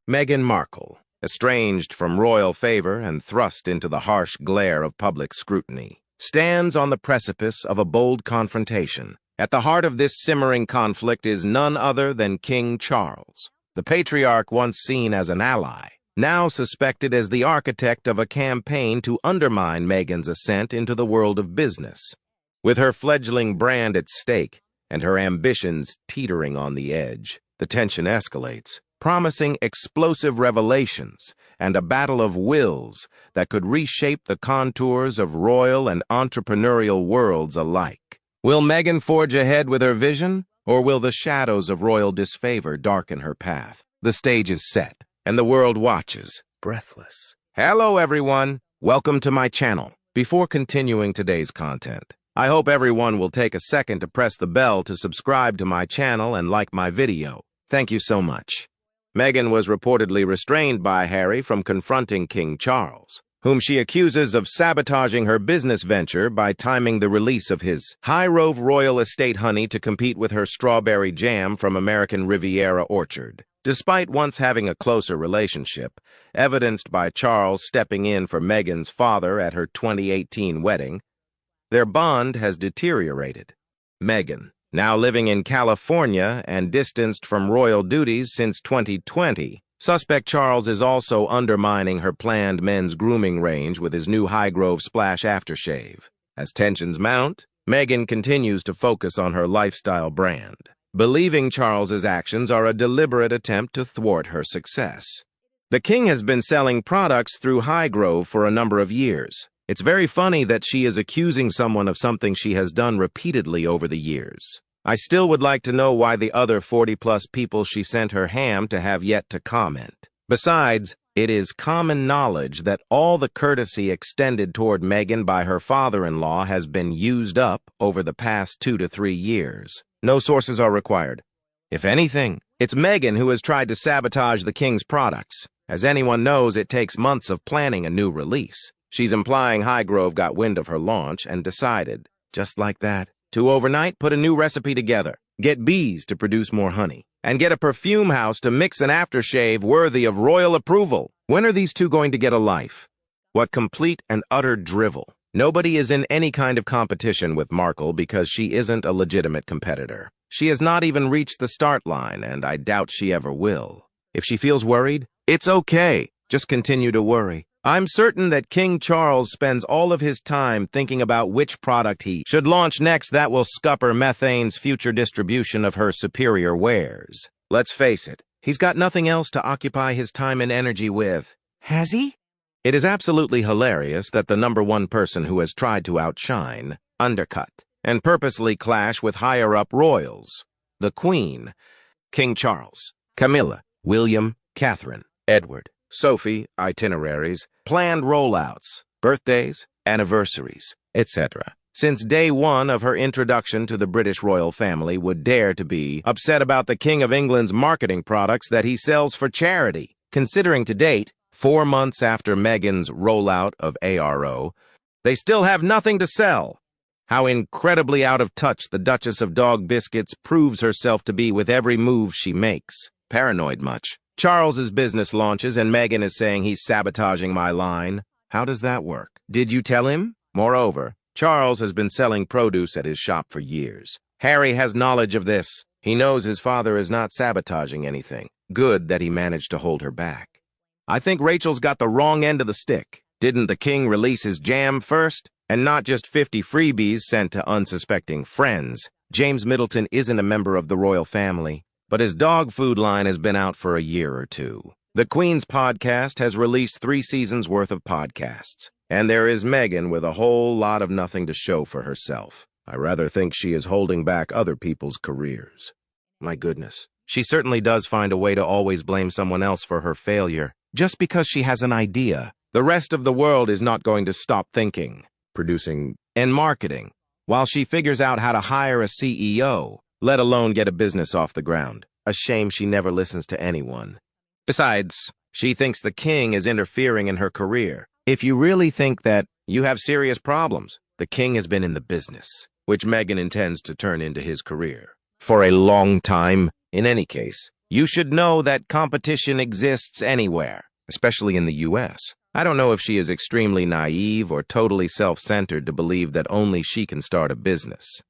Meghan Markle, estranged from royal favor and thrust into the harsh glare of public scrutiny, stands on the precipice of a bold confrontation. At the heart of this simmering conflict is none other than King Charles, the patriarch once seen as an ally, now suspected as the architect of a campaign to undermine Meghan's ascent into the world of business. With her fledgling brand at stake and her ambitions teetering on the edge, the tension escalates, promising explosive revelations and a battle of wills that could reshape the contours of royal and entrepreneurial worlds alike. Will Meghan forge ahead with her vision, or will the shadows of royal disfavor darken her path? The stage is set, and the world watches, breathless. Hello, everyone. Welcome to my channel. Before continuing today's content, I hope everyone will take a second to press the bell to subscribe to my channel and like my video. Thank you so much. Meghan was reportedly restrained by Harry from confronting King Charles, whom she accuses of sabotaging her business venture by timing the release of his high-rove royal estate honey to compete with her strawberry jam from American Riviera orchard. Despite once having a closer relationship, evidenced by Charles stepping in for Meghan's father at her 2018 wedding, their bond has deteriorated. Meghan, now living in California and distanced from royal duties since 2020, suspect Charles is also undermining her planned men's grooming range with his new Highgrove Splash aftershave. As tensions mount, Meghan continues to focus on her lifestyle brand, believing Charles's actions are a deliberate attempt to thwart her success. The king has been selling products through Highgrove for a number of years. It's very funny that she is accusing someone of something she has done repeatedly over the years. I still would like to know why the other 40-plus people she sent her ham to have yet to comment. Besides, it is common knowledge that all the courtesy extended toward Meghan by her father-in-law has been used up over the past 2 to 3 years. No sources are required. If anything, it's Meghan who has tried to sabotage the king's products. As anyone knows, it takes months of planning a new release. She's implying Highgrove got wind of her launch and decided, just like that, to overnight put a new recipe together, get bees to produce more honey, and get a perfume house to mix an aftershave worthy of royal approval. When are these two going to get a life? What complete and utter drivel. Nobody is in any kind of competition with Markle because she isn't a legitimate competitor. She has not even reached the start line, and I doubt she ever will. If she feels worried, it's okay. Just continue to worry. I'm certain that King Charles spends all of his time thinking about which product he should launch next that will scupper Methane's future distribution of her superior wares. Let's face it, he's got nothing else to occupy his time and energy with. Has he? It is absolutely hilarious that the #1 person who has tried to outshine, undercut, and purposely clash with higher-up royals, the Queen, King Charles, Camilla, William, Catherine, Edward, Sophie, itineraries, planned rollouts, birthdays, anniversaries, etc. Since day one of her introduction to the British royal family would dare to be upset about the King of England's marketing products that he sells for charity. Considering to date, 4 months after Meghan's rollout of ARO, they still have nothing to sell. How incredibly out of touch the Duchess of Dog Biscuits proves herself to be with every move she makes. Paranoid much? Charles's business launches and Meghan is saying he's sabotaging my line. How does that work? Did you tell him? Moreover, Charles has been selling produce at his shop for years. Harry has knowledge of this. He knows his father is not sabotaging anything. Good that he managed to hold her back. I think Rachel's got the wrong end of the stick. Didn't the king release his jam first? And not just 50 freebies sent to unsuspecting friends. James Middleton isn't a member of the royal family, but his dog food line has been out for a year or two. The Queen's podcast has released 3 seasons worth of podcasts, and there is Meghan with a whole lot of nothing to show for herself. I rather think she is holding back other people's careers. My goodness, she certainly does find a way to always blame someone else for her failure. Just because she has an idea, the rest of the world is not going to stop thinking, producing, and marketing, while she figures out how to hire a CEO, let alone get a business off the ground. A shame she never listens to anyone. Besides, she thinks the king is interfering in her career. If you really think that, you have serious problems. The king has been in the business, which Meghan intends to turn into his career, for a long time. In any case, You should know that competition exists anywhere, especially in the U.S. I don't know if she is extremely naive or totally self-centered to believe that only she can start a business.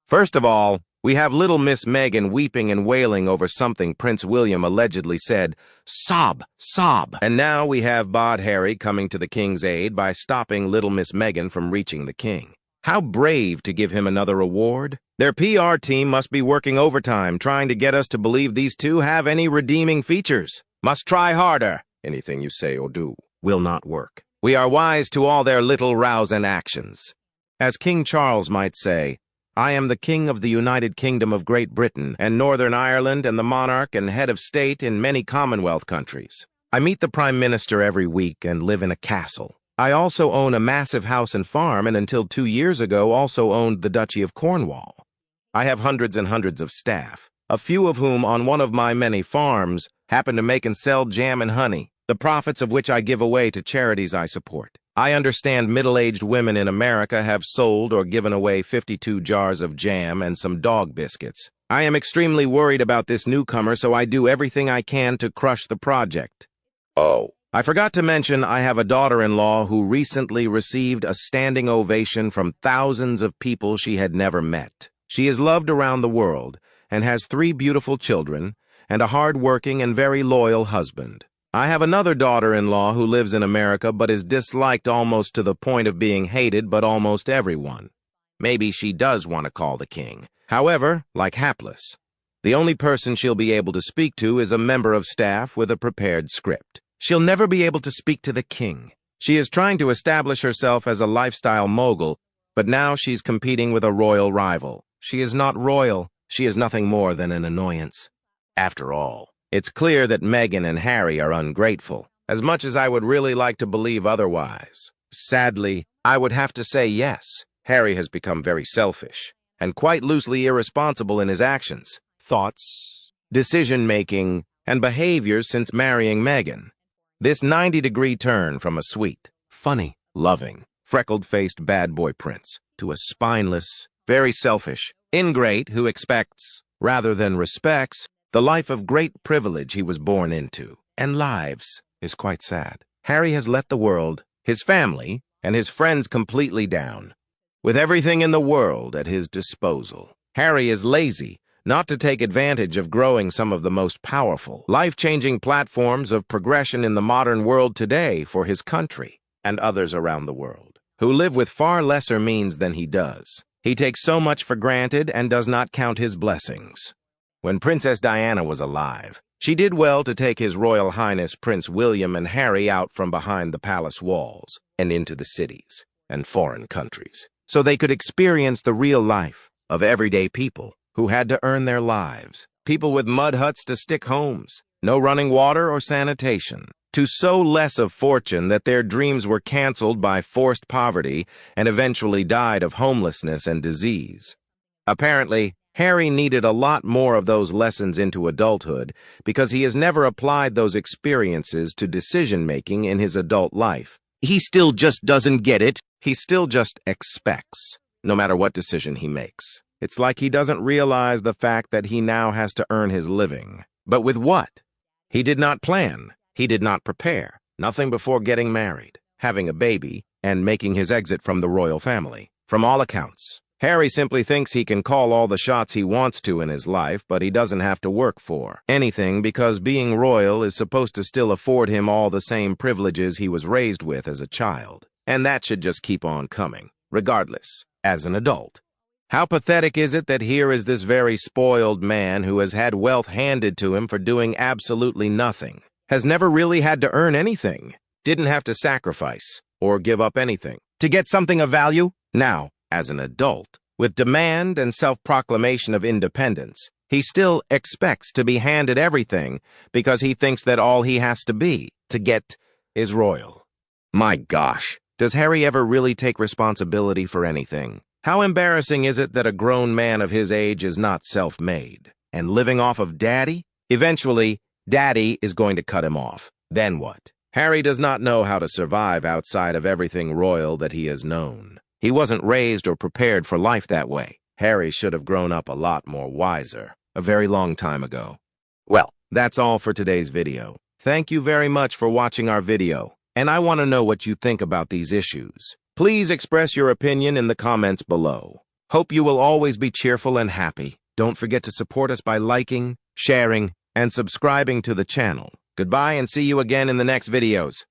First of all, we have little Miss Meghan weeping and wailing over something Prince William allegedly said, "Sob, sob." And now we have BOOED Harry coming to the king's aid by stopping little Miss Meghan from reaching the king. How brave to give him another award. Their PR team must be working overtime trying to get us to believe these two have any redeeming features. Must try harder. Anything you say or do will not work. We are wise to all their little rows and actions. As King Charles might say, I am the King of the United Kingdom of Great Britain and Northern Ireland and the monarch and head of state in many Commonwealth countries. I meet the Prime Minister every week and live in a castle. I also own a massive house and farm and until 2 years ago also owned the Duchy of Cornwall. I have hundreds and hundreds of staff, a few of whom on one of my many farms happen to make and sell jam and honey, the profits of which I give away to charities I support. I understand middle-aged women in America have sold or given away 52 jars of jam and some dog biscuits. I am extremely worried about this newcomer, so I do everything I can to crush the project. Oh, I forgot to mention I have a daughter-in-law who recently received a standing ovation from thousands of people she had never met. She is loved around the world and has 3 beautiful children and a hard-working and very loyal husband. I have another daughter-in-law who lives in America but is disliked almost to the point of being hated by almost everyone. Maybe she does want to call the king. However, like Hapless, the only person she'll be able to speak to is a member of staff with a prepared script. She'll never be able to speak to the king. She is trying to establish herself as a lifestyle mogul, but now she's competing with a royal rival. She is not royal. She is nothing more than an annoyance. After all, it's clear that Meghan and Harry are ungrateful, as much as I would really like to believe otherwise. Sadly, I would have to say yes. Harry has become very selfish, and quite loosely irresponsible in his actions, thoughts, decision-making, and behaviors since marrying Meghan. This 90-degree turn from a sweet, funny, loving, freckled-faced bad boy prince to a spineless, very selfish, ingrate who expects, rather than respects, the life of great privilege he was born into, and lives, is quite sad. Harry has let the world, his family, and his friends completely down, with everything in the world at his disposal. Harry is lazy not to take advantage of growing some of the most powerful, life-changing platforms of progression in the modern world today for his country and others around the world, who live with far lesser means than he does. He takes so much for granted and does not count his blessings. When Princess Diana was alive, she did well to take His Royal Highness Prince William and Harry out from behind the palace walls and into the cities and foreign countries, so they could experience the real life of everyday people who had to earn their lives, people with mud huts to stick homes, no running water or sanitation, to so less of fortune that their dreams were canceled by forced poverty and eventually died of homelessness and disease. Apparently, Harry needed a lot more of those lessons into adulthood because he has never applied those experiences to decision-making in his adult life. He still just doesn't get it. He still just expects, no matter what decision he makes. It's like he doesn't realize the fact that he now has to earn his living. But with what? He did not plan. He did not prepare. Nothing before getting married, having a baby, and making his exit from the royal family. From all accounts, Harry simply thinks he can call all the shots he wants to in his life, but he doesn't have to work for anything because being royal is supposed to still afford him all the same privileges he was raised with as a child. And that should just keep on coming, regardless, as an adult. How pathetic is it that here is this very spoiled man who has had wealth handed to him for doing absolutely nothing, has never really had to earn anything, didn't have to sacrifice or give up anything to get something of value? Now, as an adult, with demand and self-proclamation of independence, he still expects to be handed everything because he thinks that all he has to be, to get, is royal. My gosh, does Harry ever really take responsibility for anything? How embarrassing is it that a grown man of his age is not self-made and living off of daddy? Eventually, daddy is going to cut him off. Then what? Harry does not know how to survive outside of everything royal that he has known. He wasn't raised or prepared for life that way. Harry should have grown up a lot more wiser, a very long time ago. Well, That's all for today's video. Thank you very much for watching our video, and I want to know what you think about these issues. Please express your opinion in the comments below. Hope you will always be cheerful and happy. Don't forget to support us by liking, sharing, and subscribing to the channel. Goodbye and see you again in the next videos.